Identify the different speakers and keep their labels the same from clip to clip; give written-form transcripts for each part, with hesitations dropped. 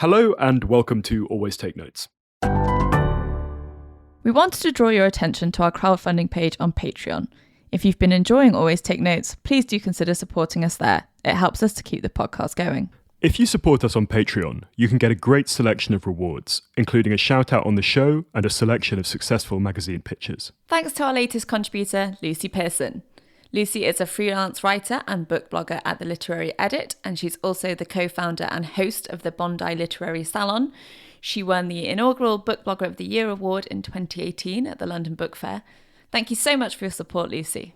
Speaker 1: Hello and welcome to Always Take Notes.
Speaker 2: We wanted to draw your attention to our crowdfunding page on Patreon. If you've been enjoying Always Take Notes, please do consider supporting us there. It helps us to keep the podcast going.
Speaker 1: If you support us on Patreon, you can get a great selection of rewards, including a shout out on the show and a selection of successful magazine pictures.
Speaker 2: Thanks to our latest contributor, Lucy Pearson. Lucy is a freelance writer and book blogger at The Literary Edit, and she's also the co-founder and host of the Bondi Literary Salon. She won the inaugural Book Blogger of the Year award in 2018 at the London Book Fair. Thank you so much for your support, Lucy.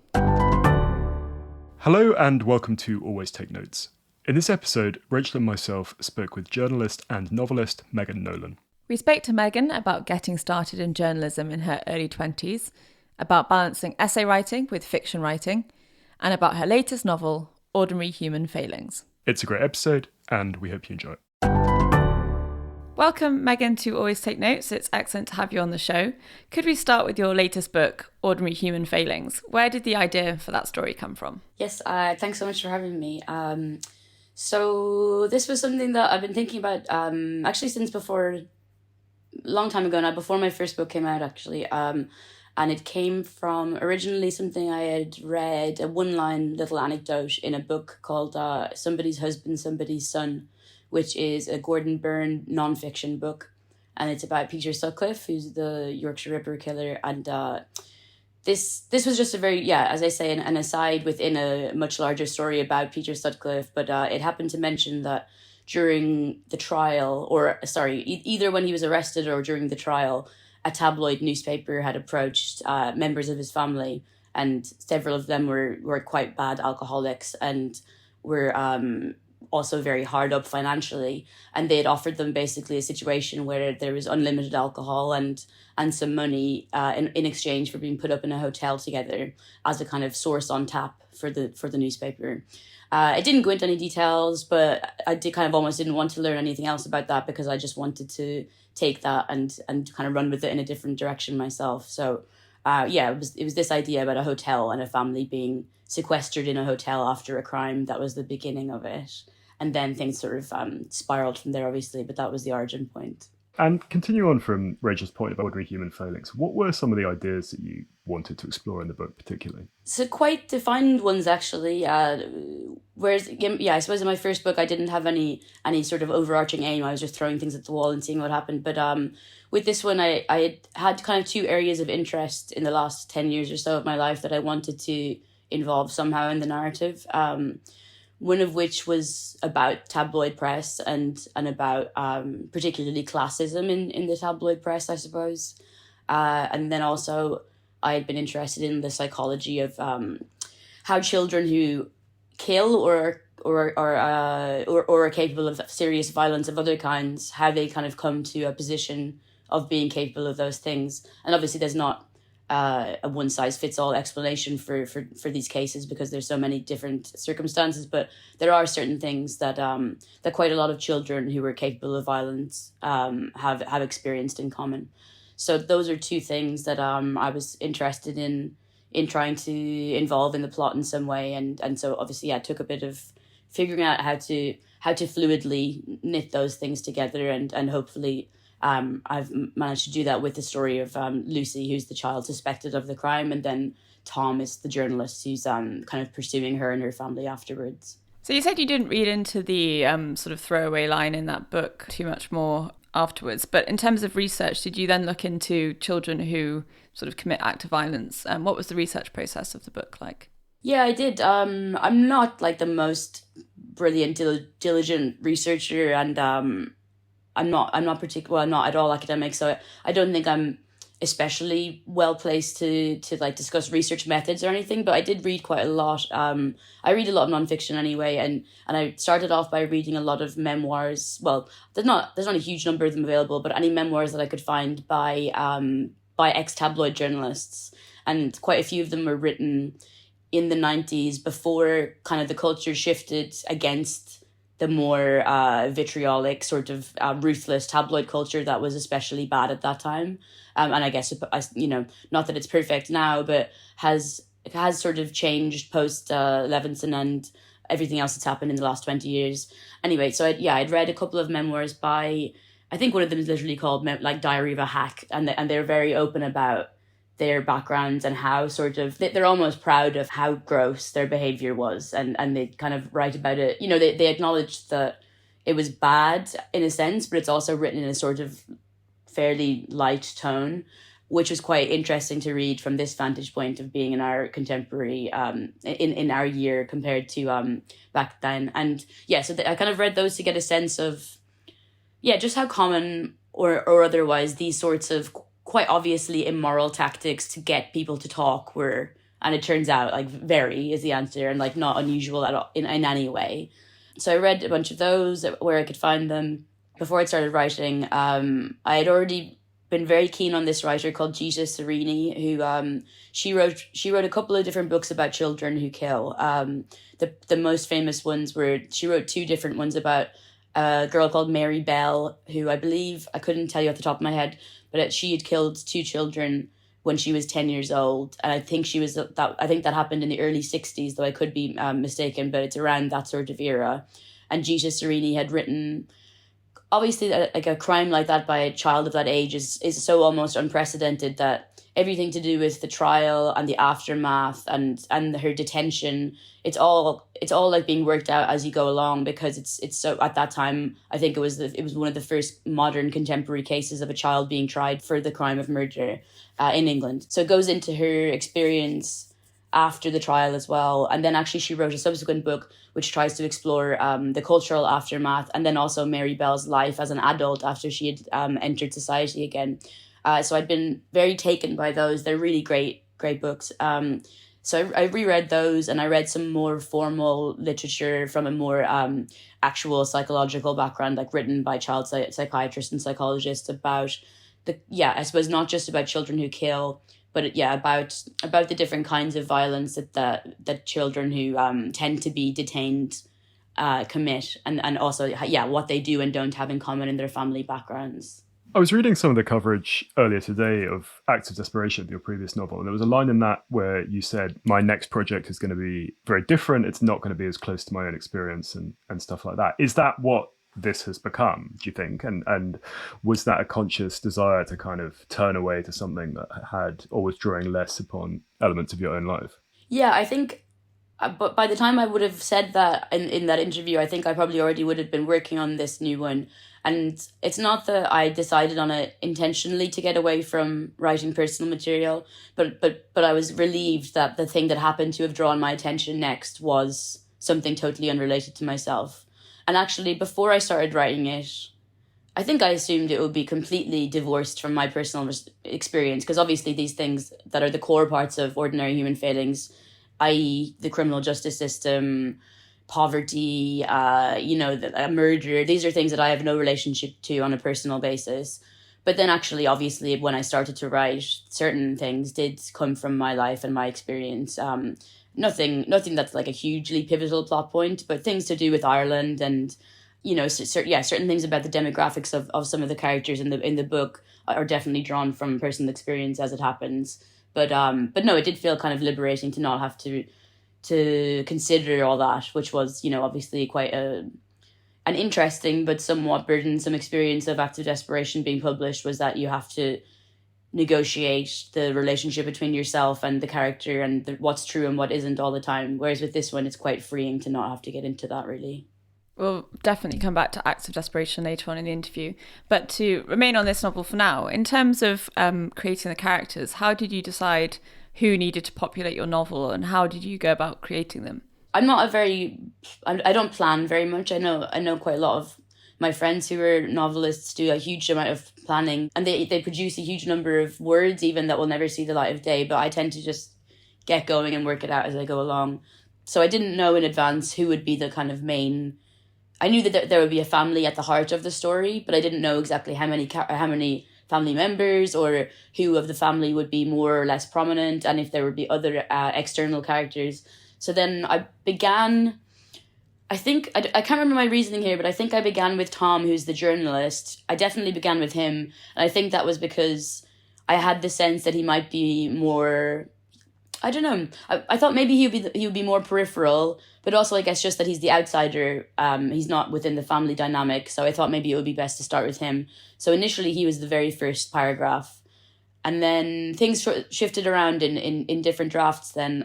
Speaker 1: Hello and welcome to Always Take Notes. In this episode, Rachel and myself spoke with journalist and novelist Megan Nolan.
Speaker 2: We spoke to Megan about getting started in journalism in her early 20s, about balancing essay writing with fiction writing, and about her latest novel, Ordinary Human Failings.
Speaker 1: It's a great episode, and we hope you enjoy it.
Speaker 2: Welcome, Megan, to Always Take Notes. It's excellent to have you on the show. Could we start with your latest book, Ordinary Human Failings? Where did the idea for that story come from?
Speaker 3: Yes, thanks so much for having me. So this was something that I've been thinking about actually since before, a long time ago now, before my first book came out, actually. And it came from originally something I had read, a one-line little anecdote in a book called Somebody's Husband, Somebody's Son, which is a Gordon Byrne non-fiction book. And it's about Peter Sutcliffe, who's the Yorkshire Ripper killer. And this was just a very, as I say, an aside within a much larger story about Peter Sutcliffe. But it happened to mention that during the trial, either when he was arrested or during the trial, a tabloid newspaper had approached members of his family, and several of them were quite bad alcoholics and were also very hard up financially. And they had offered them basically a situation where there was unlimited alcohol and some money in exchange for being put up in a hotel together as a kind of source on tap for the newspaper. It didn't go into any details, but I almost didn't want to learn anything else about that because I just wanted to take that and kind of run with it in a different direction myself. So it was this idea about a hotel and a family being sequestered in a hotel after a crime. That was the beginning of it. And then things sort of spiraled from there, obviously, but that was the origin point.
Speaker 1: And continue on from Rachel's point about ordinary human failings. What were some of the ideas that you wanted to explore in the book particularly?
Speaker 3: So quite defined ones, actually. Whereas, I suppose in my first book, I didn't have any sort of overarching aim. I was just throwing things at the wall and seeing what happened. But with this one, I had kind of two areas of interest in the last 10 years or so of my life that I wanted to involve somehow in the narrative. One of which was about tabloid press and about particularly classism in the tabloid press, I suppose. And then also I had been interested in the psychology of how children who kill or are capable of serious violence of other kinds, how they kind of come to a position of being capable of those things. And obviously there's not a one-size-fits-all explanation for these cases because there's so many different circumstances, but there are certain things that quite a lot of children who are capable of violence have experienced in common. So those are two things that I was interested in trying to involve in the plot in some way, and so obviously it took a bit of figuring out how to fluidly knit those things together, and hopefully I've managed to do that with the story of Lucy, who's the child suspected of the crime, and then Tom is the journalist who's kind of pursuing her and her family afterwards.
Speaker 2: So you said you didn't read into the sort of throwaway line in that book too much more afterwards, but in terms of research, did you then look into children who sort of commit acts of violence? What was the research process of the book like?
Speaker 3: Yeah, I did. I'm not like the most brilliant, diligent researcher, and I'm not not at all academic, so I don't think I'm especially well placed to like discuss research methods or anything, but I did read quite a lot. I read a lot of nonfiction anyway, and I started off by reading a lot of memoirs. Well, there's not a huge number of them available, but any memoirs that I could find by ex-tabloid journalists, and quite a few of them were written in the 90s before kind of the culture shifted against the more vitriolic sort of ruthless tabloid culture that was especially bad at that time. And I guess, not that it's perfect now, but has sort of changed post Levinson everything else that's happened in the last 20 years. Anyway, so I'd read a couple of memoirs by, I think one of them is literally called like Diary of a Hack, and they're very open about their backgrounds and how sort of they're almost proud of how gross their behavior was, and they kind of write about it. You know, they acknowledge that it was bad in a sense, but it's also written in a sort of fairly light tone, which was quite interesting to read from this vantage point of being in our contemporary, in our year compared to back then. And yeah, so I kind of read those to get a sense of, yeah, just how common or otherwise these sorts of quite obviously immoral tactics to get people to talk were, and it turns out like very is the answer, and like not unusual at all in any way. So I read a bunch of those where I could find them. Before I started writing, I had already been very keen on this writer called Gita Sarini, who she wrote a couple of different books about children who kill. The most famous ones were, she wrote two different ones about a girl called Mary Bell, who I believe, I couldn't tell you off the top of my head, but she had killed two children when she was 10 years old. And I think I think that happened in the early 60s, though I could be mistaken, but it's around that sort of era. And Gita Sarini had written, obviously like a crime like that by a child of that age is so almost unprecedented that everything to do with the trial and the aftermath and her detention, it's all like being worked out as you go along, because it's so, at that time I think it was one of the first modern contemporary cases of a child being tried for the crime of murder in England. So it goes into her experience after the trial as well, and then actually she wrote a subsequent book which tries to explore the cultural aftermath, and then also Mary Bell's life as an adult after she had entered society again. So I'd been very taken by those. They're really great books. So I reread those, and I read some more formal literature from a more actual psychological background, like written by child psychiatrists and psychologists about I suppose not just about children who kill, but about the different kinds of violence that children who tend to be detained commit, and also what they do and don't have in common in their family backgrounds.
Speaker 1: I was reading some of the coverage earlier today of Acts of Desperation, your previous novel, and there was a line in that where you said, my next project is going to be very different. It's not going to be as close to my own experience and stuff like that. Is that what this has become, do you think? And was that a conscious desire to kind of turn away to something that had or was drawing less upon elements of your own life?
Speaker 3: Yeah, I think, but by the time I would have said that in that interview, I think I probably already would have been working on this new one. And it's not that I decided on it intentionally to get away from writing personal material, but I was relieved that the thing that happened to have drawn my attention next was something totally unrelated to myself. And actually, before I started writing it, I think I assumed it would be completely divorced from my personal experience, because obviously these things that are the core parts of ordinary human failings, i.e. the criminal justice system, poverty, murder, these are things that I have no relationship to on a personal basis. But then actually, obviously, when I started to write, certain things did come from my life and my experience. Nothing that's like a hugely pivotal plot point, but things to do with Ireland and, certain things about the demographics of some of the characters in the book are definitely drawn from personal experience as it happens. But no, it did feel kind of liberating to not have to consider all that, which was, obviously quite an interesting but somewhat burdensome experience of Acts of Desperation being published, was that you have to negotiate the relationship between yourself and the character and what's true and what isn't all the time. Whereas with this one, it's quite freeing to not have to get into that, really.
Speaker 2: We'll definitely come back to Acts of Desperation later on in the interview. But to remain on this novel for now, in terms of creating the characters, how did you decide who needed to populate your novel, and how did you go about creating them?
Speaker 3: I don't plan very much. I know quite a lot of my friends who are novelists do a huge amount of planning, and they produce a huge number of words even that will never see the light of day, but I tend to just get going and work it out as I go along. So I didn't know in advance who would be the kind of main. I knew that there would be a family at the heart of the story, but I didn't know exactly how many family members or who of the family would be more or less prominent, and if there would be other external characters. So then I began, I think, I can't remember my reasoning here, but I think I began with Tom, who's the journalist. I definitely began with him, and I think that was because I had the sense that he might be more, I don't know. I thought maybe he would be more peripheral, but also I guess just that he's the outsider. He's not within the family dynamic, so I thought maybe it would be best to start with him. So initially he was the very first paragraph, and then things shifted around in different drafts. Then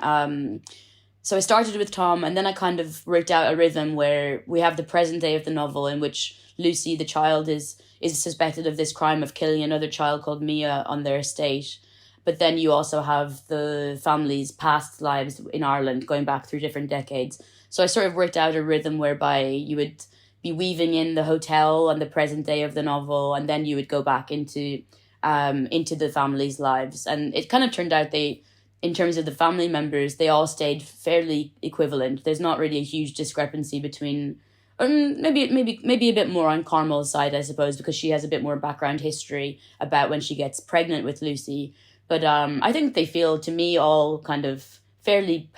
Speaker 3: so I started with Tom, and then I kind of worked out a rhythm where we have the present day of the novel in which Lucy, the child, is suspected of this crime of killing another child called Mia on their estate. But then you also have the family's past lives in Ireland going back through different decades. So I sort of worked out a rhythm whereby you would be weaving in the hotel and the present day of the novel, and then you would go back into the family's lives. And it kind of turned out in terms of the family members, they all stayed fairly equivalent. There's not really a huge discrepancy between, maybe a bit more on Carmel's side, I suppose, because she has a bit more background history about when she gets pregnant with Lucy. But I think they feel, to me, all kind of fairly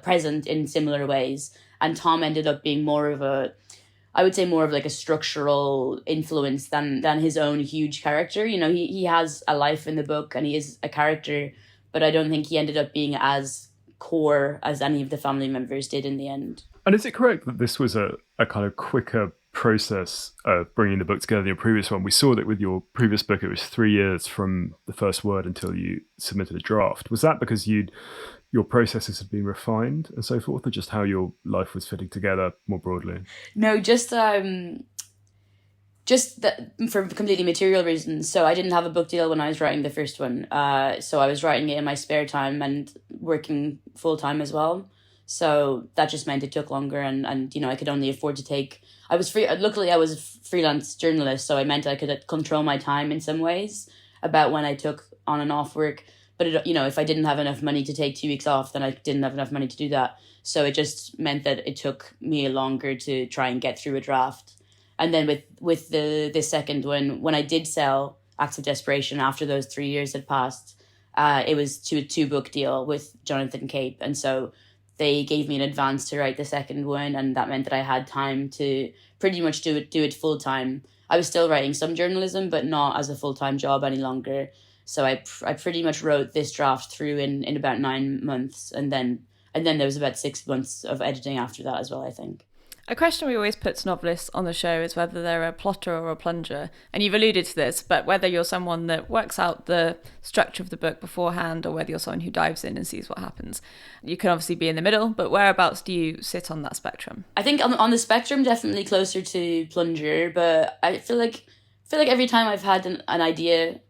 Speaker 3: present in similar ways. And Tom ended up being more of like a structural influence than his own huge character. You know, he has a life in the book and he is a character, but I don't think he ended up being as core as any of the family members did in the end.
Speaker 1: And is it correct that this was a kind of quicker process of bringing the book together than your previous one? We saw that with your previous book, it was 3 years from the first word until you submitted a draft. Was that because your processes had been refined and so forth, or just how your life was fitting together more broadly?
Speaker 3: No, just that for completely material reasons. So I didn't have a book deal when I was writing the first one. So I was writing it in my spare time and working full time as well. So that just meant it took longer, and you know, I could only afford to take. I was free. Luckily, I was a freelance journalist, so I meant I could control my time in some ways about when I took on and off work. But it, you know, if I didn't have enough money to take 2 weeks off, then I didn't have enough money to do that. So it just meant that it took me longer to try and get through a draft. And then with the second one, when I did sell Acts of Desperation after those 3 years had passed, it was to a 2-book deal with Jonathan Cape, and so they gave me an advance to write the second one, and that meant that I had time to pretty much do it full time. I was still writing some journalism, but not as a full-time job any longer. So I pretty much wrote this draft through in about 9 months, and then there was about 6 months of editing after that as well, I think.
Speaker 2: A question we always put to novelists on the show is whether they're a plotter or a plunger. And you've alluded to this, but whether you're someone that works out the structure of the book beforehand or whether you're someone who dives in and sees what happens. You can obviously be in the middle, but whereabouts do you sit on that spectrum?
Speaker 3: I think on the spectrum, definitely closer to plunger, but I feel like every time I've had an idea,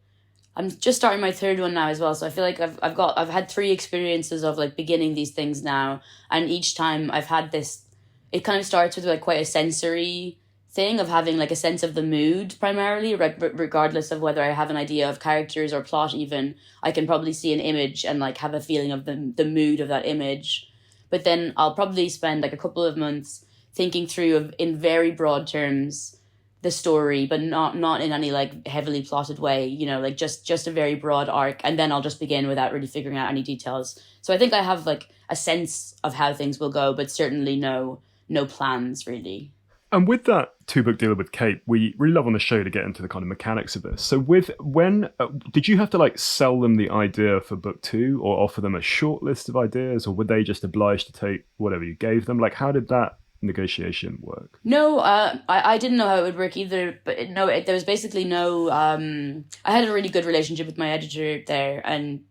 Speaker 3: I'm just starting my third one now as well, so I feel like I've had 3 experiences of like beginning these things now, and each time I've had this. It kind of starts with like quite a sensory thing of having like a sense of the mood primarily, regardless of whether I have an idea of characters or plot even. I can probably see an image and like have a feeling of the mood of that image. But then I'll probably spend like a couple of months thinking through in very broad terms the story, but not in any like heavily plotted way, you know, like just a very broad arc. And then I'll just begin without really figuring out any details. So I think I have like a sense of how things will go, but certainly no plans really.
Speaker 1: And with that 2-book deal with Cape, we really love on the show to get into the kind of mechanics of this. So did you have to like sell them the idea for book 2 or offer them a short list of ideas, or were they just obliged to take whatever you gave them? Like, how did that negotiation work?
Speaker 3: No, I didn't know how it would work either, but there was basically no, I had a really good relationship with my editor there, and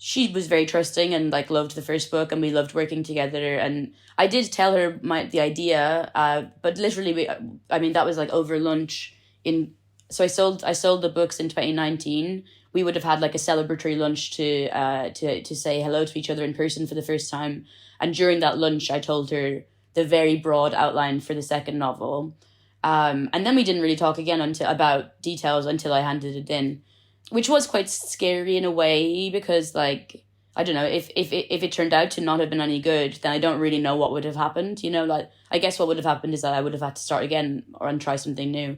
Speaker 3: she was very trusting and like loved the first book, and we loved working together. And I did tell her the idea, but literally that was like over lunch so I sold the books in 2019. We would have had like a celebratory lunch to say hello to each other in person for the first time. And during that lunch, I told her the very broad outline for the second novel. And then we didn't really talk again about details until I handed it in, which was quite scary in a way, because like, I don't know, if it turned out to not have been any good, then I don't really know what would have happened, you know, like, I guess what would have happened is that I would have had to start again and try something new.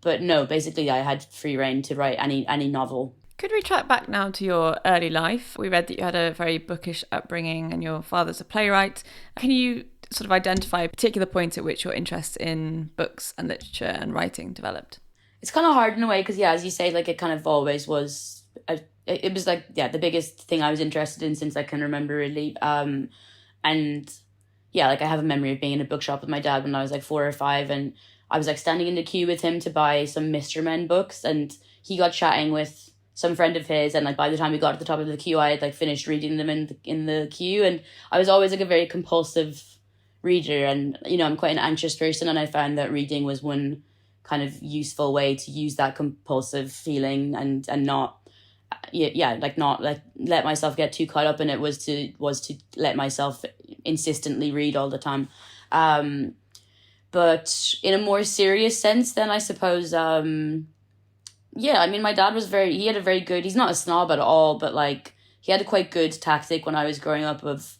Speaker 3: But no, basically I had free reign to write any novel.
Speaker 2: Could we track back now to your early life? We read that you had a very bookish upbringing and your father's a playwright. Can you sort of identify a particular point at which your interest in books and literature and writing developed?
Speaker 3: It's kind of hard in a way because, yeah, as you say, like it kind of always was it was like, yeah, the biggest thing I was interested in since I can remember, really. And yeah, like I have a memory of being in a bookshop with my dad when I was like 4 or 5, and I was like standing in the queue with him to buy some Mr. Men books, and he got chatting with some friend of his, and like by the time we got to the top of the queue, I had like finished reading them in the queue. And I was always like a very compulsive reader, and I'm quite an anxious person, and I found that reading was one kind of useful way to use that compulsive feeling and not like not like let myself get too caught up in it, was to let myself insistently read all the time. But in a more serious sense, then I suppose, yeah, I mean, my dad he had a very good, he's not a snob at all, but like he had a quite good tactic when I was growing up of,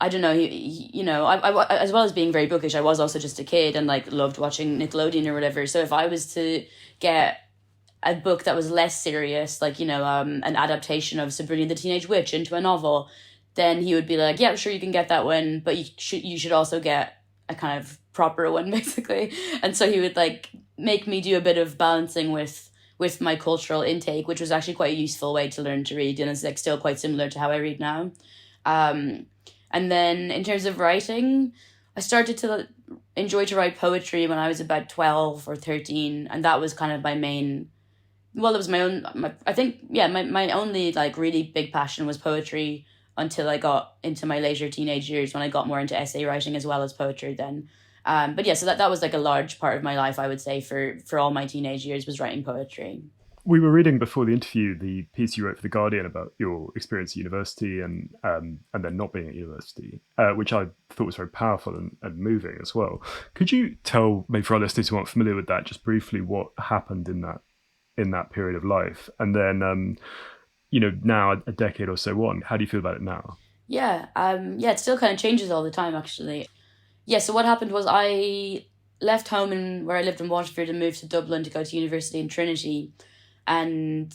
Speaker 3: I don't know, I as well as being very bookish, I was also just a kid and like loved watching Nickelodeon or whatever. So if I was to get a book that was less serious, like, an adaptation of Sabrina the Teenage Witch into a novel, then he would be like, yeah, sure, you can get that one, but you should also get a kind of proper one, basically. And so he would like make me do a bit of balancing with my cultural intake, which was actually quite a useful way to learn to read, and it's like still quite similar to how I read now. And then in terms of writing, I started to enjoy to write poetry when I was about 12 or 13, and that was kind of my main, well, it was my only like really big passion was poetry until I got into my later teenage years, when I got more into essay writing as well as poetry then. But yeah, so that was like a large part of my life, I would say, for all my teenage years, was writing poetry.
Speaker 1: We were reading before the interview the piece you wrote for The Guardian about your experience at university and then not being at university, which I thought was very powerful and moving as well. Could you tell, maybe for our listeners who aren't familiar with that, just briefly what happened in that period of life? And then, now a decade or so on, how do you feel about it now?
Speaker 3: Yeah, it still kind of changes all the time, actually. Yeah, so what happened was I left home where I lived in Waterford and moved to Dublin to go to university in Trinity. And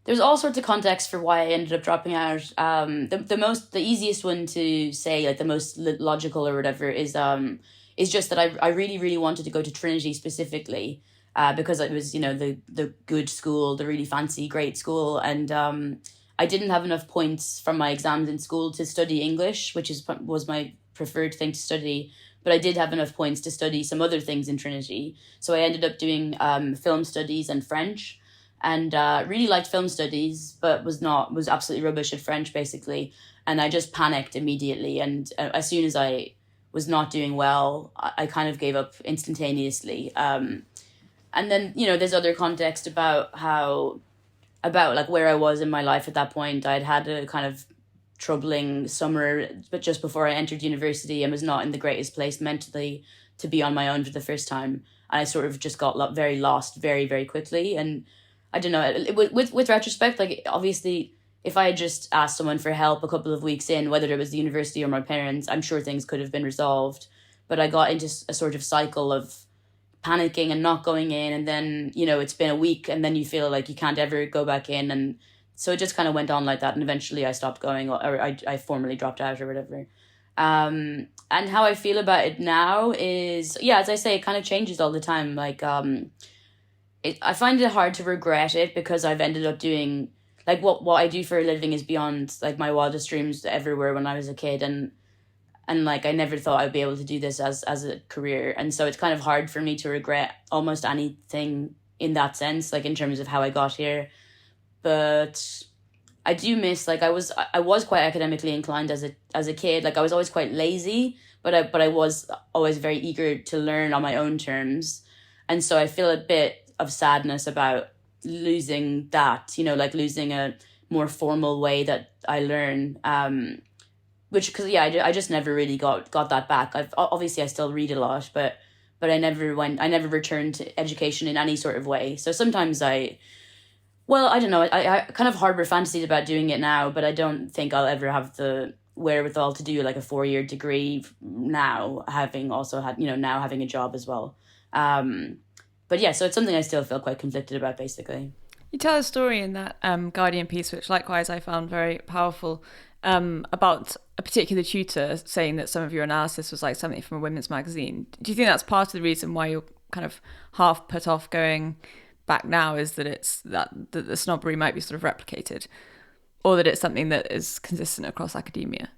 Speaker 3: there's all sorts of context for why I ended up dropping out. The easiest one to say, like the most logical or whatever, is just that I really, really wanted to go to Trinity specifically, because it was, the good school, the really fancy, great school. And I didn't have enough points from my exams in school to study English, which was my preferred thing to study. But I did have enough points to study some other things in Trinity. So I ended up doing film studies and French, and really liked film studies, but was absolutely rubbish at French, basically. And I just panicked immediately. And as soon as I was not doing well, I kind of gave up instantaneously. And then, there's other context about like where I was in my life at that point. I'd had a kind of troubling summer, but just before I entered university, and was not in the greatest place mentally to be on my own for the first time. And I sort of just got very lost very, very quickly. And I don't know, with retrospect, like obviously if I had just asked someone for help a couple of weeks in, whether it was the university or my parents, I'm sure things could have been resolved. But I got into a sort of cycle of panicking and not going in, and then, it's been a week, and then you feel like you can't ever go back in. And so it just kind of went on like that, and eventually I stopped going, or I formally dropped out or whatever. And how I feel about it now is, yeah, as I say, it kind of changes all the time. Like, I find it hard to regret it, because I've ended up doing, like, what I do for a living is beyond, like, my wildest dreams everywhere when I was a kid. And like, I never thought I'd be able to do this as a career. And so it's kind of hard for me to regret almost anything in that sense, like in terms of how I got here. But I do miss, like, I was quite academically inclined as a kid. Like, I was always quite lazy, but I was always very eager to learn on my own terms. And so I feel a bit of sadness about losing that, like losing a more formal way that I learn, which, because I just never really got that back. I still read a lot, but I never returned to education in any sort of way. So sometimes I don't know, I kind of harbor fantasies about doing it now, but I don't think I'll ever have the wherewithal to do like a 4-year degree now, having also had, now having a job as well. But yeah, so it's something I still feel quite conflicted about, basically.
Speaker 2: You tell a story in that Guardian piece, which likewise I found very powerful, about a particular tutor saying that some of your analysis was like something from a women's magazine. Do you think that's part of the reason why you're kind of half put off going back now is that it's that the snobbery might be sort of replicated, or that it's something that is consistent across academia?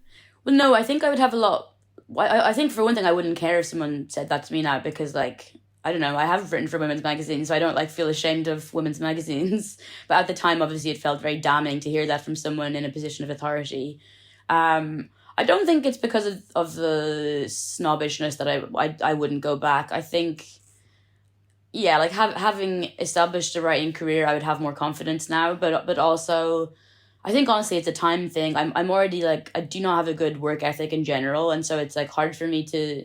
Speaker 3: Well, no, I think I would have a lot. I think for one thing, I wouldn't care if someone said that to me now, because like, I don't know, I have written for women's magazines, so I don't like feel ashamed of women's magazines. But at the time, obviously, it felt very damning to hear that from someone in a position of authority. I don't think it's because of the snobbishness that I wouldn't go back. I think, yeah, like having established a writing career, I would have more confidence now. But also, I think honestly, it's a time thing. I'm already like, I do not have a good work ethic in general, and so it's like hard for me to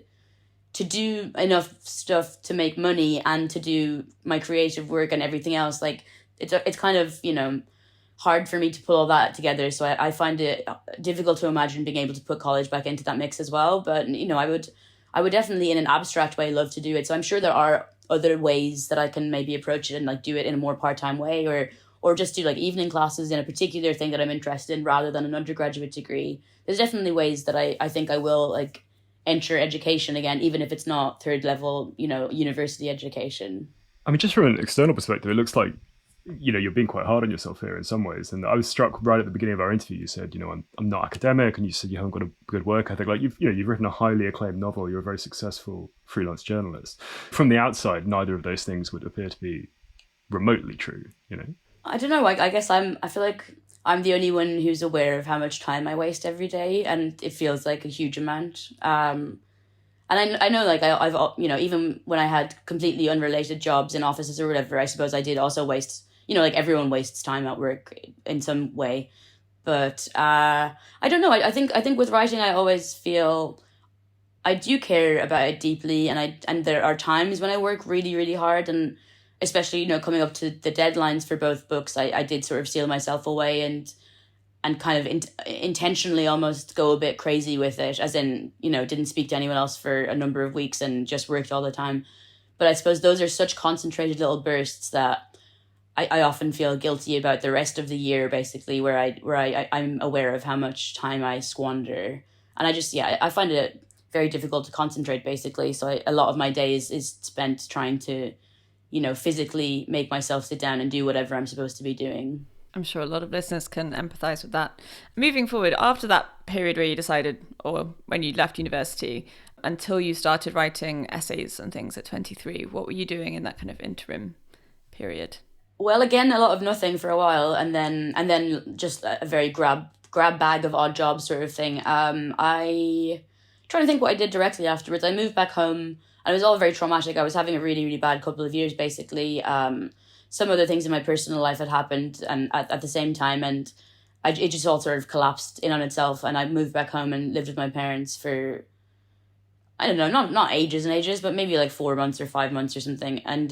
Speaker 3: do enough stuff to make money and to do my creative work and everything else. Like it's kind of, you know, hard for me to pull all that together. So I find it difficult to imagine being able to put college back into that mix as well. But, you know, I would definitely in an abstract way love to do it. So I'm sure there are other ways that I can maybe approach it and like do it in a more part-time way, or just do like evening classes in a particular thing that I'm interested in rather than an undergraduate degree. There's definitely ways that I think I will like enter education again, even if it's not third level, you know, university education.
Speaker 1: I mean, just from an external perspective, it looks like, you know, you're being quite hard on yourself here in some ways. And I was struck right at the beginning of our interview. You said, you know, I'm not academic, and you said you haven't got a good work ethic. Like you've written a highly acclaimed novel. You're a very successful freelance journalist. From the outside, neither of those things would appear to be remotely true. You know,
Speaker 3: I don't know. I guess I feel like I'm the only one who's aware of how much time I waste every day, and it feels like a huge amount. And I know, like I've you know, even when I had completely unrelated jobs in offices or whatever, I suppose I did also waste. You know, like everyone wastes time at work in some way, but I don't know. I think with writing, I always feel I do care about it deeply, and there are times when I work really, really hard, and especially, you know, coming up to the deadlines for both books, I did sort of seal myself away and kind of intentionally almost go a bit crazy with it, as in, you know, didn't speak to anyone else for a number of weeks and just worked all the time. But I suppose those are such concentrated little bursts that I often feel guilty about the rest of the year, basically, where I'm aware of how much time I squander. And I find it very difficult to concentrate, basically. So a lot of my days is spent trying to, you know, physically make myself sit down and do whatever I'm supposed to be doing.
Speaker 2: I'm sure a lot of listeners can empathise with that. Moving forward, after that period where you decided, or when you left university, until you started writing essays and things at 23, what were you doing in that kind of interim period?
Speaker 3: Well, again, a lot of nothing for a while, and then just a very grab bag of odd jobs sort of thing. I trying to think what I did directly afterwards. I moved back home, and it was all very traumatic. I was having a really, really bad couple of years, basically. Some other things in my personal life had happened and at the same time, and it just all sort of collapsed in on itself. And I moved back home and lived with my parents for, I don't know, not ages and ages, but maybe like 4 months or 5 months or something. And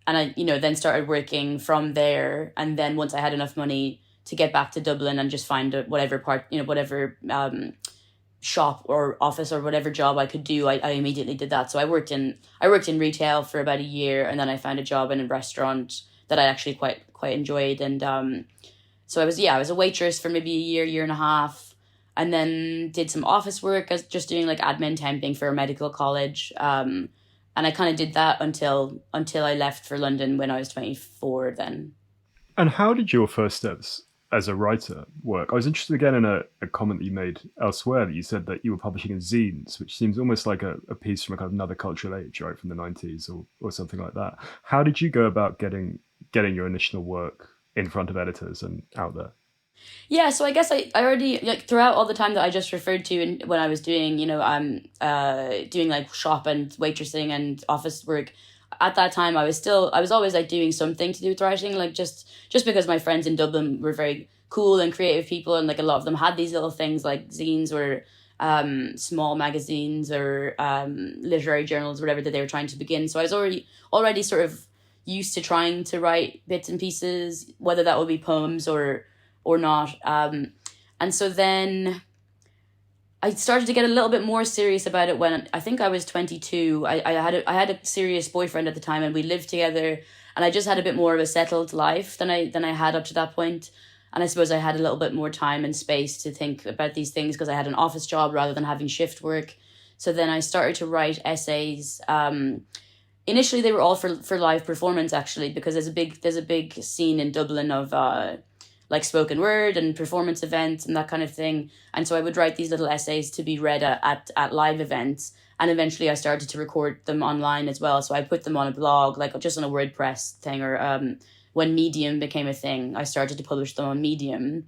Speaker 3: I, you know, then started working from there. And then once I had enough money to get back to Dublin and just find whatever shop or office or whatever job I could do, I immediately did that. So I worked in retail for about a year, and then I found a job in a restaurant that I actually quite enjoyed. And so I was a waitress for maybe a year and a half, and then did some office work as just doing like admin temping for a medical college. And I kind of did that until I left for London when I was 24 then.
Speaker 1: And how did your first steps as a writer work? I was interested again in a comment that you made elsewhere, that you said that you were publishing in zines, which seems almost like a piece from a kind of another cultural age, right, from the 90s or something like that. How did you go about getting your initial work in front of editors and out there?
Speaker 3: Yeah, so I guess I already, like, throughout all the time that I just referred to, and when I was doing, you know, doing like shop and waitressing and office work, at that time I was always like doing something to do with writing, like just because my friends in Dublin were very cool and creative people, and like a lot of them had these little things like zines or small magazines or literary journals, whatever, that they were trying to begin. So I was already sort of used to trying to write bits and pieces, whether that would be poems or not. And so then I started to get a little bit more serious about it when I think I was 22. I had a serious boyfriend at the time, and we lived together, and I just had a bit more of a settled life than I had up to that point. And I suppose I had a little bit more time and space to think about these things because I had an office job rather than having shift work. So then I started to write essays, initially they were all for live performance, actually, because there's a big scene in Dublin of like spoken word and performance events and that kind of thing. And so I would write these little essays to be read at live events. And eventually I started to record them online as well. So I put them on a blog, like just on a WordPress thing, or when Medium became a thing, I started to publish them on Medium.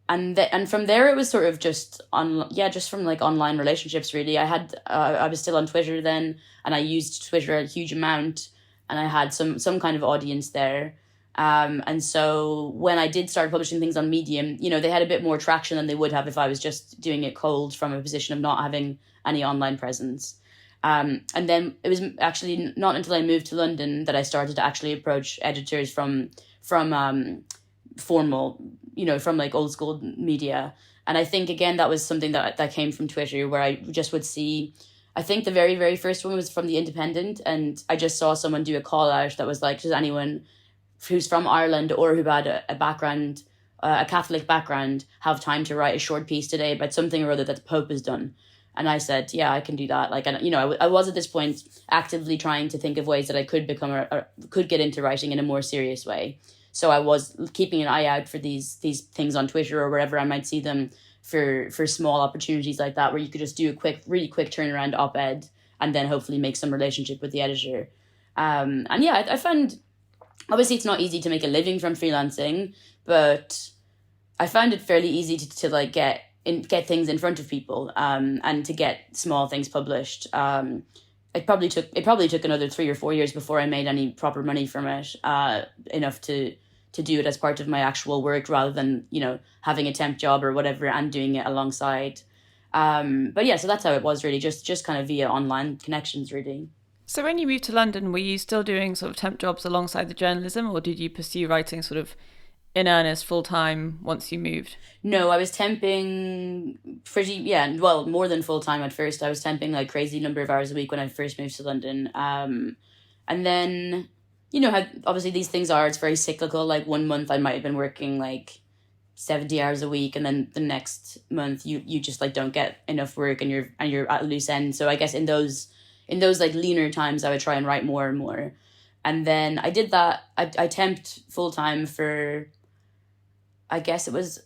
Speaker 3: And from there it was sort of just just from like online relationships, really. I was still on Twitter then, and I used Twitter a huge amount, and I had some kind of audience there. And so when I did start publishing things on Medium, they had a bit more traction than they would have if I was just doing it cold from a position of not having any online presence. And then it was actually not until I moved to London that I started to actually approach editors from formal, from like old school media. And I think, again, that was something that came from Twitter, where I just would see, I think the very, very first one was from The Independent, and I just saw someone do a call out that was like, does anyone who's from Ireland or who had a background, a Catholic background, have time to write a short piece today about something or other that the Pope has done? And I said, yeah, I can do that. Like, and I was at this point actively trying to think of ways that I could become could get into writing in a more serious way. So I was keeping an eye out for these things on Twitter or wherever I might see them, for small opportunities like that, where you could just do a really quick turnaround op-ed and then hopefully make some relationship with the editor. And yeah, I found, obviously it's not easy to make a living from freelancing, but I found it fairly easy to like get things in front of people, and to get small things published. It probably took another 3 or 4 years before I made any proper money from it, enough to do it as part of my actual work, rather than, having a temp job or whatever and doing it alongside. But yeah, so that's how it was, really, just kind of via online connections, really.
Speaker 2: So when you moved to London, were you still doing sort of temp jobs alongside the journalism, or did you pursue writing sort of in earnest full time once you moved?
Speaker 3: No, I was temping more than full time at first. I was temping like crazy number of hours a week when I first moved to London. And then, how obviously these things are, it's very cyclical. Like 1 month I might have been working like 70 hours a week, and then the next month you just like don't get enough work and you're at a loose end. So I guess in those like leaner times I would try and write more and more. And then I did that. I temped full time for, I guess it was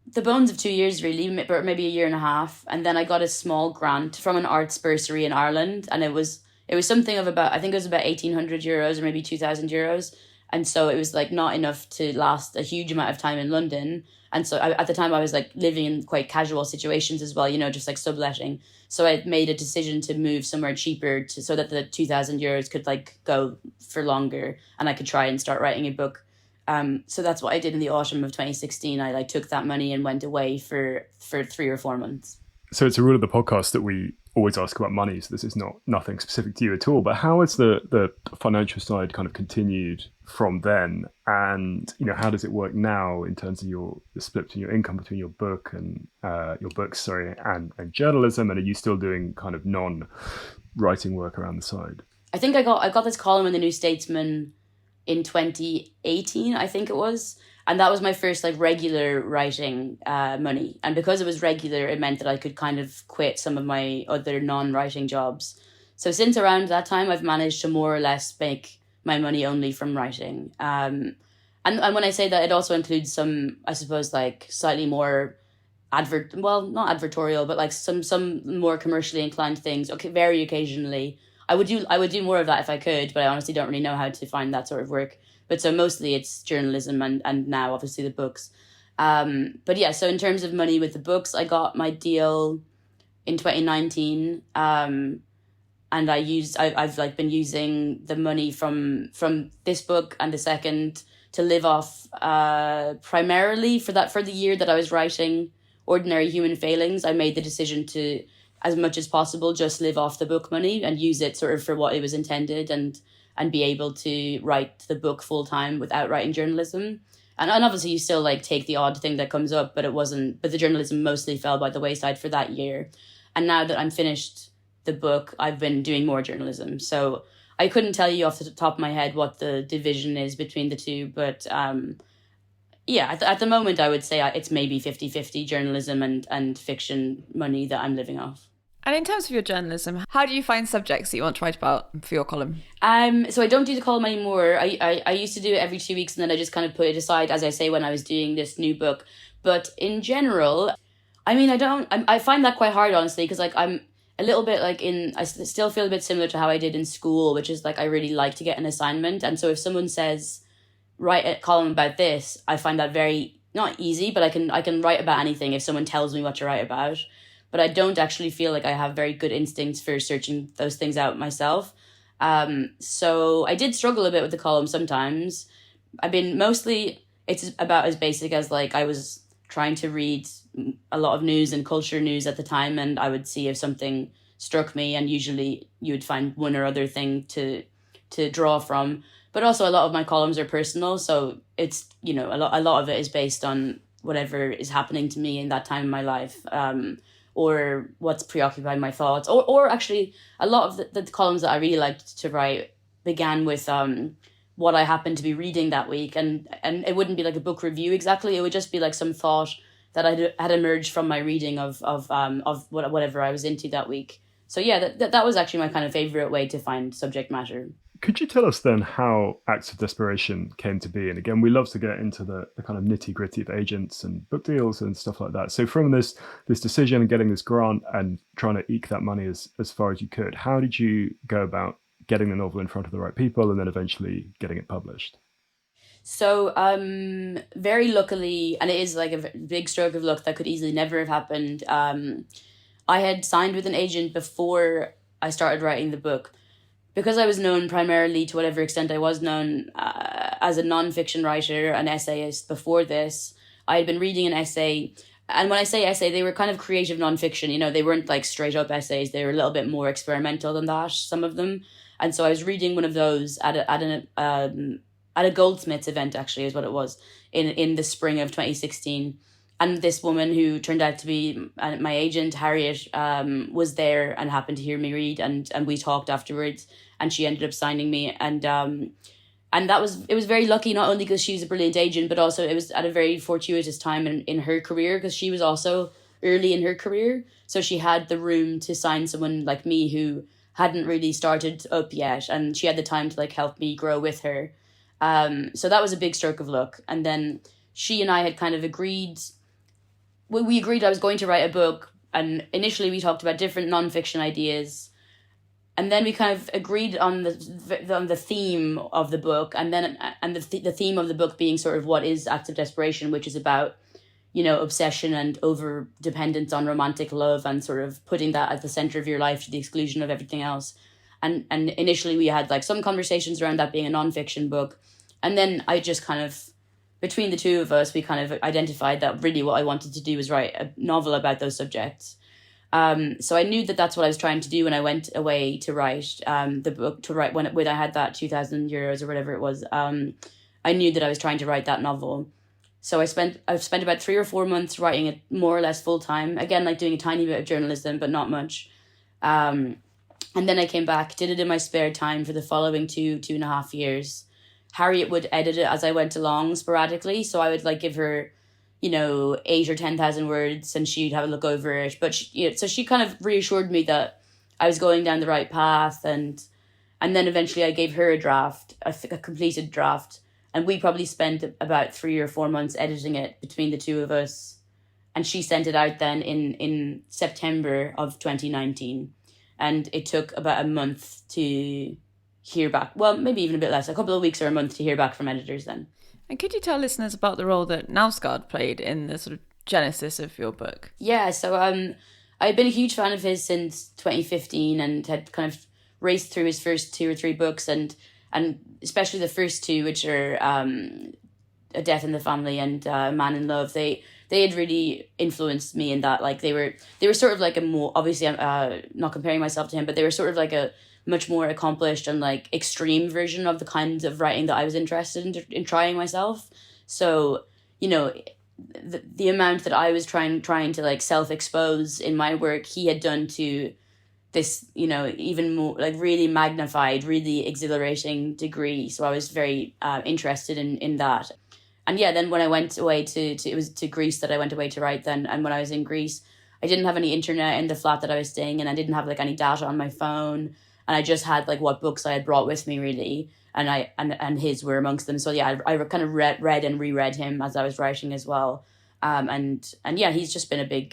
Speaker 3: the bones of 2 years, really, or maybe a year and a half. And then I got a small grant from an arts bursary in Ireland, and it was something of about, I think it was about 1,800 euros or maybe 2,000 euros. And so it was like not enough to last a huge amount of time in London. And so at the time I was like living in quite casual situations as well, just like subletting. So I made a decision to move somewhere cheaper so that the 2,000 euros could like go for longer and I could try and start writing a book. So that's what I did in the autumn of 2016. I like took that money and went away for 3 or 4 months.
Speaker 1: So it's a rule of the podcast that we always ask about money. So this is nothing specific to you at all. But how has the financial side kind of continued from then? And, how does it work now in terms of the split between your income between your book and and journalism? And are you still doing kind of non-writing work around the side?
Speaker 3: I think I got this column in the New Statesman in 2018, I think it was. And that was my first like regular writing money. And because it was regular, it meant that I could kind of quit some of my other non-writing jobs. So since around that time, I've managed to more or less make my money only from writing. And when I say that, it also includes some, I suppose, like slightly more not advertorial, but like some more commercially inclined things. Okay, very occasionally. I would do more of that if I could, but I honestly don't really know how to find that sort of work. But so mostly it's journalism and now obviously the books. But yeah, so in terms of money with the books, I got my deal in 2019. And I've like been using the money from this book and the second to live off, primarily for the year that I was writing Ordinary Human Failings. I made the decision to, as much as possible, just live off the book money and use it sort of for what it was intended, and be able to write the book full time without writing journalism. And obviously you still like take the odd thing that comes up, but the journalism mostly fell by the wayside for that year. And now that I'm finished the book, I've been doing more journalism. So I couldn't tell you off the top of my head what the division is between the two, but at the moment I would say it's maybe 50-50 journalism and fiction money that I'm living off.
Speaker 2: And in terms of your journalism, how do you find subjects that you want to write about for your column?
Speaker 3: So I don't do the column anymore. I used to do it every 2 weeks, and then I just kind of put it aside, as I say, when I was doing this new book. But in general, I mean, I find that quite hard, honestly, because like I'm a little bit like I still feel a bit similar to how I did in school, which is like I really like to get an assignment. And so if someone says, write a column about this, I find that very, not easy, but I can write about anything if someone tells me what to write about. But I don't actually feel like I have very good instincts for searching those things out myself. So I did struggle a bit with the column sometimes. I've been mostly, it's about as basic as like I was trying to read a lot of news and culture news at the time, and I would see if something struck me, and usually you would find one or other thing to draw from. But also a lot of my columns are personal, so it's, you know, a lot of it is based on whatever is happening to me in that time in my life. Or what's preoccupying my thoughts, or actually a lot of the columns that I really liked to write began with what I happened to be reading that week, and it wouldn't be like a book review exactly. It would just be like some thought that had emerged from my reading of whatever I was into that week. So yeah, that was actually my kind of favorite way to find subject matter.
Speaker 1: Could you tell us then how Acts of Desperation came to be? And again, we love to get into the kind of nitty gritty of agents and book deals and stuff like that. So from this decision and getting this grant and trying to eke that money as far as you could, how did you go about getting the novel in front of the right people and then eventually getting it published?
Speaker 3: So very luckily, and it is like a big stroke of luck that could easily never have happened, I had signed with an agent before I started writing the book. Because I was known primarily, to whatever extent I was known, as a non-fiction writer, an essayist before this, I had been reading an essay. And when I say essay, they were kind of creative non-fiction. You know, they weren't like straight up essays. They were a little bit more experimental than that, some of them. And so I was reading one of those at a Goldsmiths event, actually, is what it was, in the spring of 2016. And this woman who turned out to be my agent, Harriet, was there and happened to hear me read, and we talked afterwards, and she ended up signing me. And it was very lucky, not only because she was a brilliant agent, but also it was at a very fortuitous time in her career, because she was also early in her career. So she had the room to sign someone like me who hadn't really started up yet, and she had the time to like help me grow with her. So that was a big stroke of luck. And then she and I had kind of agreed. We agreed I was going to write a book, and initially we talked about different non-fiction ideas, and then we kind of agreed on the theme of the book, and the theme of the book being sort of what is Acts of Desperation, which is about, you know, obsession and over dependence on romantic love, and sort of putting that at the center of your life to the exclusion of everything else. And initially we had like some conversations around that being a non-fiction book, and then I just kind of, between the two of us, we kind of identified that really what I wanted to do was write a novel about those subjects. So I knew that that's what I was trying to do when I went away to write the book, when I had that €2,000 or whatever it was. I knew that I was trying to write that novel. So I've spent about 3 or 4 months writing it more or less full time. Again, like doing a tiny bit of journalism, but not much. And then I came back, did it in my spare time for the following 2.5 years. Harriet would edit it as I went along sporadically. So I would like give her, you know, 8 or 10,000 words, and she'd have a look over it. But so she kind of reassured me that I was going down the right path. And then eventually I gave her a draft, a completed draft. And we probably spent about 3 or 4 months editing it between the two of us. And she sent it out then in September of 2019. And it took about a month to hear back. Well, maybe even a bit less, a couple of weeks or a month to hear back from editors then.
Speaker 2: And could you tell listeners about the role that Nausgaard played in the sort of genesis of your book?
Speaker 3: Yeah, so I've been a huge fan of his since 2015, and had kind of raced through his first 2 or 3 books, and especially the first 2, which are A Death in the Family and Man in Love. They had really influenced me in that. Like they were sort of like a more, obviously I'm not comparing myself to him, but they were sort of like a much more accomplished and like extreme version of the kinds of writing that I was interested in trying myself. So, you know, the amount that I was trying to like self-expose in my work, he had done to this, you know, even more like really magnified, really exhilarating degree. So I was very interested in that. And yeah, then when I went away it was to Greece that I went away to write then. And when I was in Greece, I didn't have any internet in the flat that I was staying in. I didn't have like any data on my phone, and I just had like what books I had brought with me really, and his were amongst them. So yeah, I kind of read and reread him as I was writing as well. And yeah, he's just been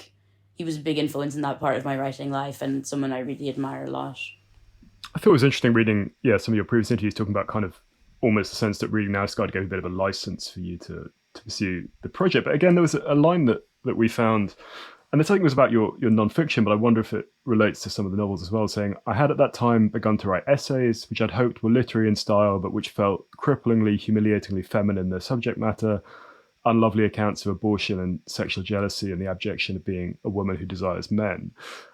Speaker 3: he was a big influence in that part of my writing life, and someone I really admire a lot.
Speaker 1: I thought it was interesting reading, some of your previous interviews talking about kind of almost the sense that reading Now Sky gave a bit of a license for you to pursue the project. But again, there was a line that we found, and this I think was about your nonfiction, but I wonder if it relates to some of the novels as well, saying, I had at that time begun to write essays, which I'd hoped were literary in style, but which felt cripplingly, humiliatingly feminine in their subject matter, unlovely accounts of abortion and sexual jealousy and the abjection of being a woman who desires men.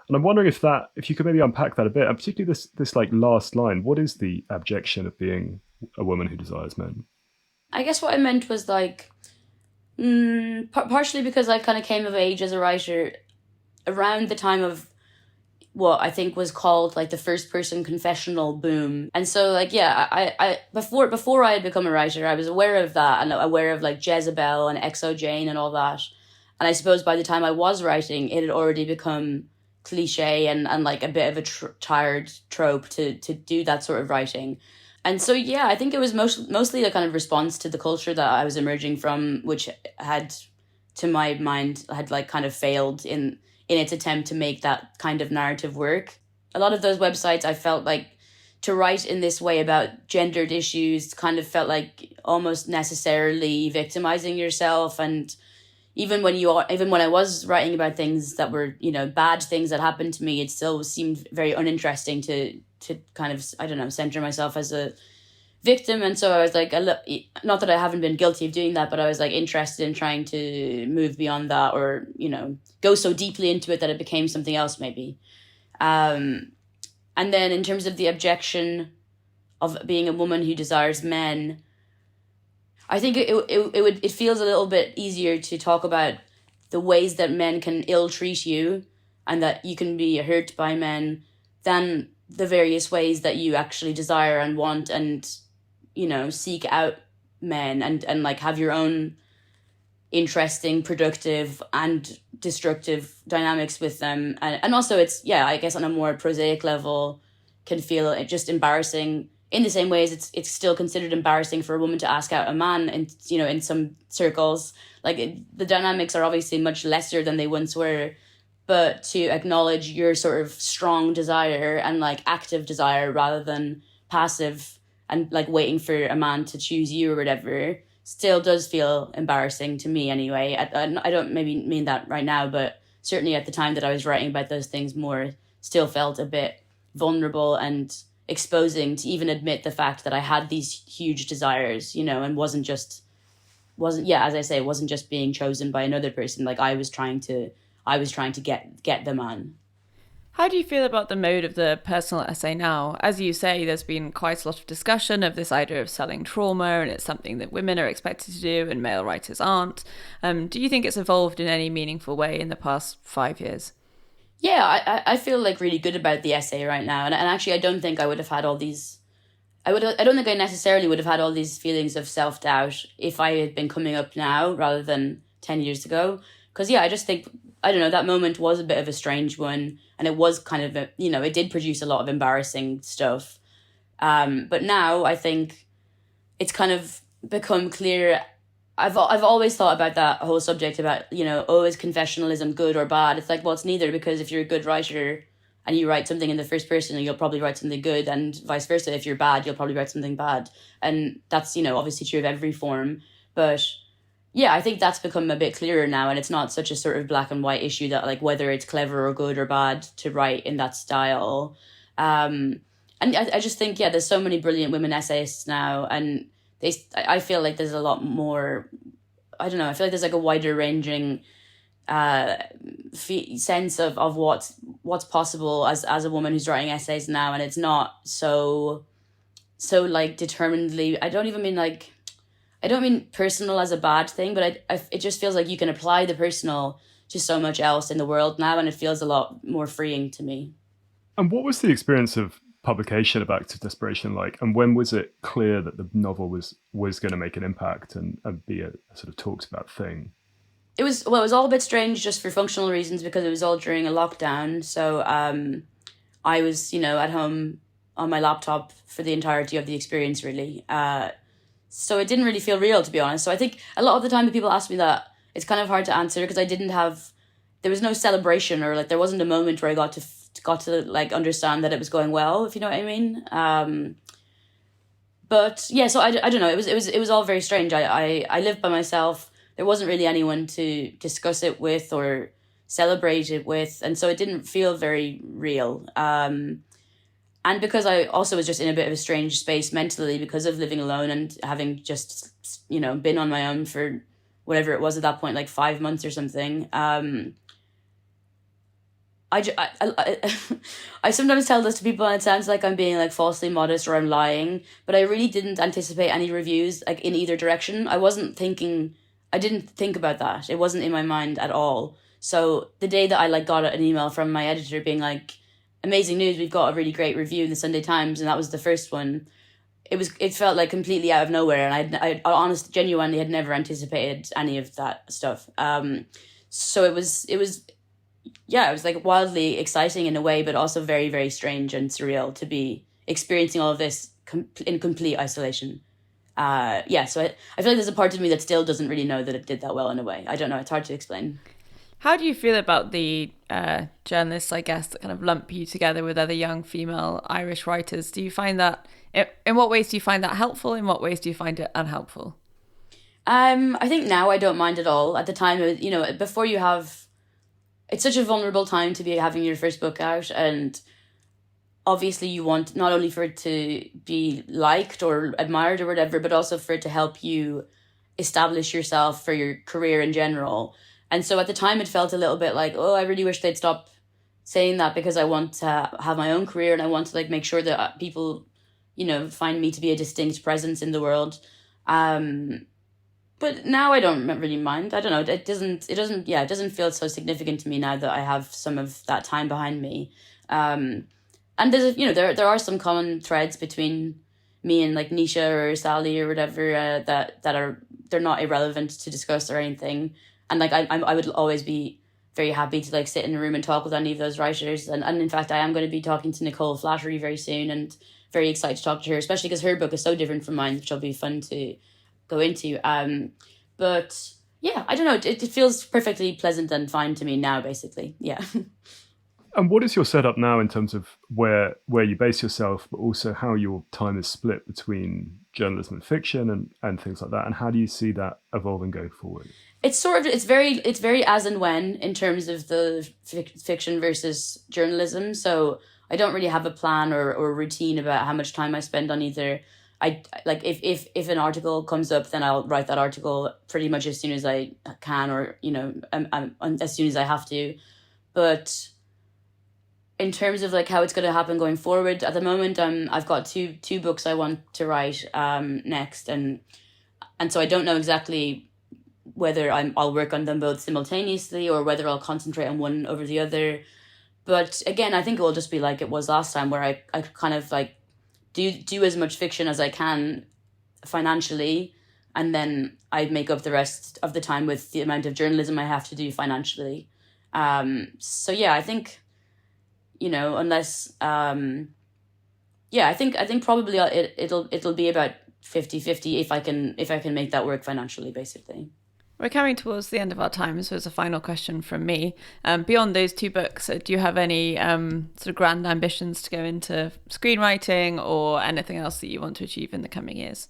Speaker 1: And I'm wondering if you could maybe unpack that a bit, and particularly this like last line, what is the abjection of being a woman who desires men?
Speaker 3: I guess what I meant was like, partially because I kind of came of age as a writer around the time of what I think was called like the first person confessional boom. And so like, yeah, I before I had become a writer, I was aware of that and aware of like Jezebel and Exo Jane and all that. And I suppose by the time I was writing, it had already become cliche and like a bit of a tired trope to do that sort of writing. And so, yeah, I think it was mostly a kind of response to the culture that I was emerging from, which had, to my mind, had like kind of failed in its attempt to make that kind of narrative work. A lot of those websites, I felt like to write in this way about gendered issues kind of felt like almost necessarily victimizing yourself. And even when I was writing about things that were, bad things that happened to me, it still seemed very uninteresting to kind of, I don't know, center myself as a victim. And so I was like, not that I haven't been guilty of doing that, but I was like interested in trying to move beyond that, or, go so deeply into it that it became something else maybe. And then in terms of the objection of being a woman who desires men, I think it feels a little bit easier to talk about the ways that men can ill treat you and that you can be hurt by men than the various ways that you actually desire and want and, seek out men and like have your own interesting, productive and destructive dynamics with them. And also it's, I guess on a more prosaic level can feel it just embarrassing in the same ways it's still considered embarrassing for a woman to ask out a man in some circles. Like the dynamics are obviously much lesser than they once were, but to acknowledge your sort of strong desire and like active desire rather than passive and like waiting for a man to choose you or whatever still does feel embarrassing to me anyway. I don't maybe mean that right now, but certainly at the time that I was writing about those things more, still felt a bit vulnerable and exposing to even admit the fact that I had these huge desires, and wasn't just being chosen by another person. Like I was trying to get them on.
Speaker 2: How do you feel about the mode of the personal essay now? As you say, there's been quite a lot of discussion of this idea of selling trauma, and it's something that women are expected to do and male writers aren't. Do you think it's evolved in any meaningful way in the past 5 years?
Speaker 3: Yeah, I feel like really good about the essay right now. And actually, I don't think I would have had all these... I don't think I necessarily would have had all these feelings of self-doubt if I had been coming up now rather than 10 years ago. Because, I just think, I don't know, that moment was a bit of a strange one. And it was kind of, it did produce a lot of embarrassing stuff. But now I think it's kind of become clear. I've always thought about that whole subject about, is confessionalism good or bad? It's like, well, it's neither, because if you're a good writer and you write something in the first person, you'll probably write something good, and vice versa. If you're bad, you'll probably write something bad. And that's, obviously true of every form. But yeah, I think that's become a bit clearer now, and it's not such a sort of black and white issue that like whether it's clever or good or bad to write in that style. And I just think, there's so many brilliant women essayists now, and I feel like there's a lot more, I don't know, I feel like there's like a wider ranging sense of what's possible as a woman who's writing essays now, and it's not so like determinedly, I don't mean personal as a bad thing, but it just feels like you can apply the personal to so much else in the world now, and it feels a lot more freeing to me.
Speaker 1: And what was the experience of publication of Acts of Desperation like? And when was it clear that the novel was going to make an impact and be a sort of talked about thing?
Speaker 3: it was all a bit strange just for functional reasons because it was all during a lockdown. So I was, at home on my laptop for the entirety of the experience, really. So it didn't really feel real, to be honest. So I think a lot of the time that people ask me that, it's kind of hard to answer because there was no celebration, or like there wasn't a moment where I got to like understand that it was going well, if you know what I mean. But yeah, so I don't know. It was all very strange. I lived by myself. There wasn't really anyone to discuss it with or celebrate it with, and so it didn't feel very real. And because I also was just in a bit of a strange space mentally because of living alone and having just, been on my own for whatever it was at that point, like 5 months or something. I sometimes tell this to people and it sounds like I'm being like falsely modest or I'm lying, but I really didn't anticipate any reviews like in either direction. I didn't think about that. It wasn't in my mind at all. So the day that I like got an email from my editor being like, amazing news, we've got a really great review in the Sunday Times, and that was the first one. It felt like completely out of nowhere, and I honestly, genuinely had never anticipated any of that stuff. So it was like wildly exciting in a way, but also very, very strange and surreal to be experiencing all of this in complete isolation. So I feel like there's a part of me that still doesn't really know that it did that well in a way. I don't know, it's hard to explain.
Speaker 2: How do you feel about the journalists, I guess, that kind of lump you together with other young female Irish writers? Do you find that, in what ways do you find that helpful? In what ways do you find it unhelpful?
Speaker 3: I think now I don't mind at all. At the time, before it's such a vulnerable time to be having your first book out, and obviously you want not only for it to be liked or admired or whatever, but also for it to help you establish yourself for your career in general. And so at the time it felt a little bit like, oh, I really wish they'd stop saying that because I want to have my own career and I want to like make sure that people, find me to be a distinct presence in the world. But now I don't really mind. I don't know. It doesn't feel so significant to me now that I have some of that time behind me. And there's, there are some common threads between me and like Nisha or Sally or whatever they're not irrelevant to discuss or anything. And like I would always be very happy to like sit in a room and talk with any of those writers. And in fact, I am going to be talking to Nicole Flattery very soon, and very excited to talk to her, especially because her book is so different from mine, which will be fun to go into. But yeah, I don't know. It feels perfectly pleasant and fine to me now, basically. Yeah.
Speaker 1: And what is your setup now in terms of where you base yourself, but also how your time is split between journalism and fiction and things like that? And how do you see that evolving going forward?
Speaker 3: It's very as and when in terms of the fiction versus journalism. So I don't really have a plan or a routine about how much time I spend on either. I like if an article comes up, then I'll write that article pretty much as soon as I can, or as soon as I have to. But in terms of like how it's going to happen going forward, at the moment I've got two books I want to write next, and so I don't know exactly whether I'll work on them both simultaneously or whether I'll concentrate on one over the other. But again, I think it will just be like it was last time, where I kind of like do as much fiction as I can financially, and then I make up the rest of the time with the amount of journalism I have to do financially. So yeah, I think, unless I think probably it'll be about 50-50 if I can make that work financially, basically.
Speaker 2: We're coming towards the end of our time, so as a final question from me. Beyond those two books, do you have any sort of grand ambitions to go into screenwriting or anything else that you want to achieve in the coming years?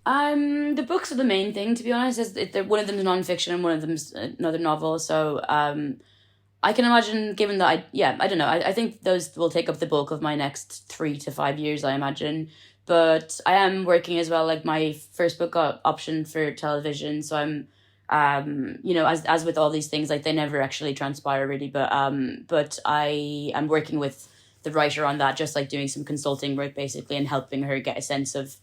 Speaker 3: The books are the main thing, to be honest. One of them is nonfiction and one of them is another novel. So I can imagine, given that I don't know. I think those will take up the bulk of my next 3 to 5 years, I imagine. But I am working as well, like my first book got optioned for television, so I'm as with all these things, like they never actually transpire really, but I am working with the writer on that, just like doing some consulting work basically and helping her get a sense of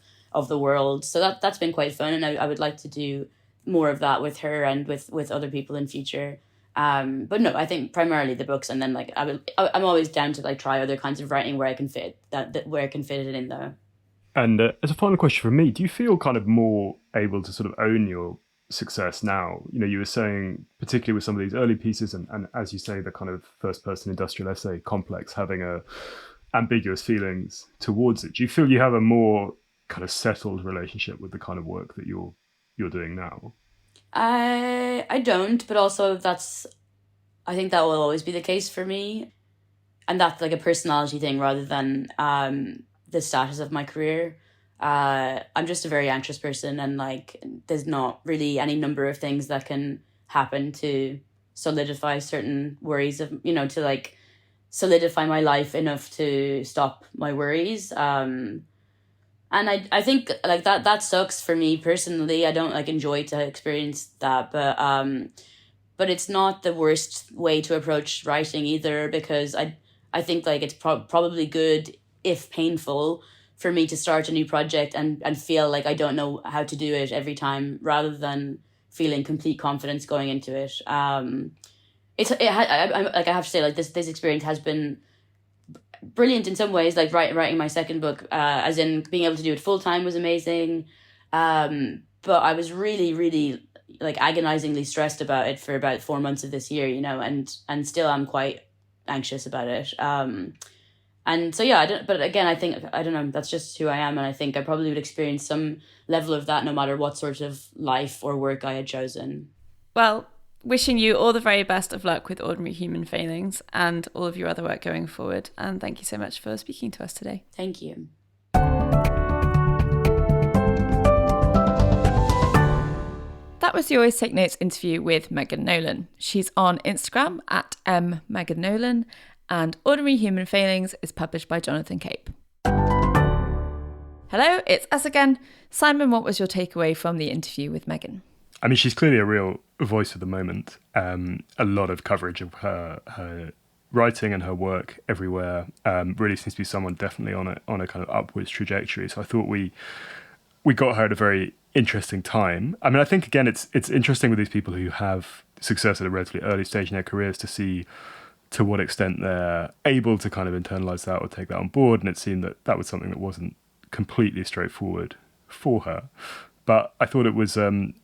Speaker 3: the world. So that's been quite fun, and I would like to do more of that with her and with other people in future. But no, I think primarily the books, and then like I'm always down to like try other kinds of writing where I can fit where I can fit it in though.
Speaker 1: And as a final question from me, do you feel kind of more able to sort of own your success now? You were saying, particularly with some of these early pieces, and as you say, the kind of first-person industrial essay complex having a ambiguous feelings towards it. Do you feel you have a more kind of settled relationship with the kind of work that you're doing now?
Speaker 3: I don't, but also I think that will always be the case for me, and that's like a personality thing rather than the status of my career. I'm just a very anxious person, and like there's not really any number of things that can happen to solidify certain worries of to like solidify my life enough to stop my worries. And I think like that sucks for me personally. I don't like enjoy to experience that, but it's not the worst way to approach writing either, because I think like it's probably good, if painful, for me to start a new project and feel like I don't know how to do it every time, rather than feeling complete confidence going into it. I have to say, like this experience has been brilliant in some ways. Like writing my second book, as in being able to do it full time, was amazing. But I was really, really like agonizingly stressed about it for about 4 months of this year, and still I'm quite anxious about it. And so yeah, but again, I don't know, that's just who I am, and I think I probably would experience some level of that no matter what sort of life or work I had chosen.
Speaker 2: Well, wishing you all the very best of luck with Ordinary Human Failings and all of your other work going forward. And thank you so much for speaking to us today.
Speaker 3: Thank you.
Speaker 2: That was the Always Take Notes interview with Megan Nolan. She's on Instagram at @MeganNolan, and Ordinary Human Failings is published by Jonathan Cape. Hello, it's us again. Simon, what was your takeaway from the interview with Megan?
Speaker 1: I mean, she's clearly a real voice at the moment. A lot of coverage of her writing and her work everywhere. Really seems to be someone definitely on a kind of upwards trajectory. So I thought we got her at a very interesting time. I mean, I think again, it's interesting with these people who have success at a relatively early stage in their careers to see to what extent they're able to kind of internalize that or take that on board. And it seemed that was something that wasn't completely straightforward for her. But I thought it was, an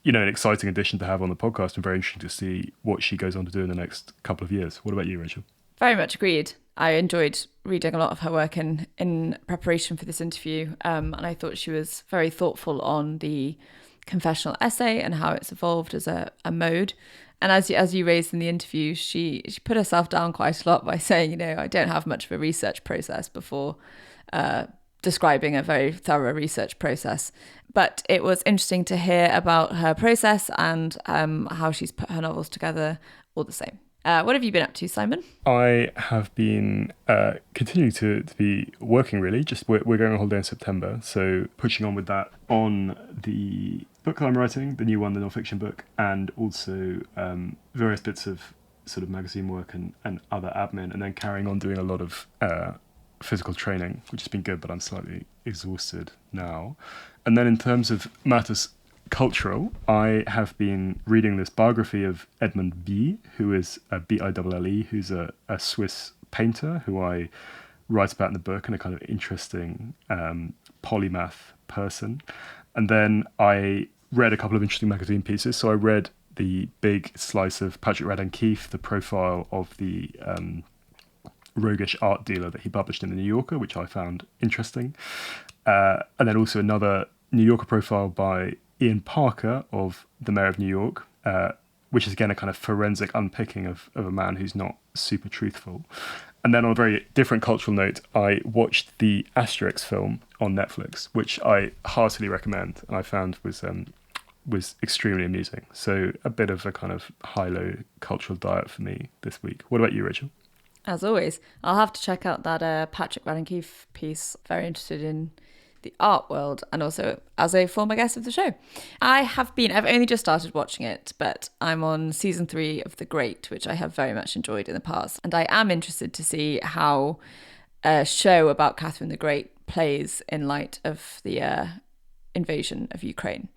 Speaker 1: exciting addition to have on the podcast, and very interesting to see what she goes on to do in the next couple of years. What about you, Rachel?
Speaker 2: Very much agreed. I enjoyed reading a lot of her work in preparation for this interview, and I thought she was very thoughtful on the confessional essay and how it's evolved as a mode. And as you raised in the interview, she put herself down quite a lot by saying, I don't have much of a research process, before describing a very thorough research process. But it was interesting to hear about her process and how she's put her novels together all the same. What have you been up to, Simon?
Speaker 1: I have been continuing to be working, really. Just we're going on holiday in September, so pushing on with that on the book that I'm writing, the new one, the non-fiction book, and also various bits of sort of magazine work and other admin, and then carrying on doing a lot of physical training, which has been good, but I'm slightly exhausted now. And then in terms of matters cultural, I have been reading this biography of Edmund Bie, who is Bille, who's a Swiss painter who I write about in the book, and a kind of interesting polymath person. And then I read a couple of interesting magazine pieces. So I read the big slice of Patrick Radden Keefe, the profile of the roguish art dealer that he published in the New Yorker, which I found interesting. And then also another New Yorker profile by Ian Parker of the Mayor of New York, which is again a kind of forensic unpicking of a man who's not super truthful. And then on a very different cultural note, I watched the Asterix film on Netflix, which I heartily recommend, and I found was extremely amusing. So a bit of a kind of high-low cultural diet for me this week. What about you, Rachel?
Speaker 2: As always, I'll have to check out that Patrick Radden Keefe piece. Very interested in the art world, and also as a former guest of the show. I've only just started watching it, but I'm on season 3 of The Great, which I have very much enjoyed in the past. And I am interested to see how a show about Catherine the Great plays in light of the invasion of Ukraine.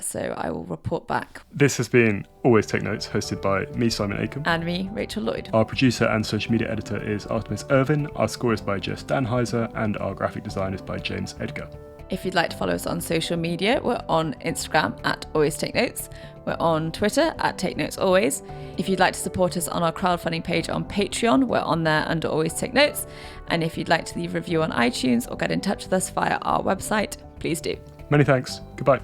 Speaker 2: So I will report back.
Speaker 1: This has been Always Take Notes, hosted by me, Simon Acombe.
Speaker 2: And me, Rachel Lloyd.
Speaker 1: Our producer and social media editor is Artemis Irvin. Our score is by Jess Danheiser, and our graphic design is by James Edgar.
Speaker 2: If you'd like to follow us on social media, we're on Instagram at Always Take Notes. We're on Twitter at Take Notes Always. If you'd like to support us on our crowdfunding page on Patreon, we're on there under Always Take Notes. And if you'd like to leave a review on iTunes or get in touch with us via our website, please do.
Speaker 1: Many thanks. Goodbye.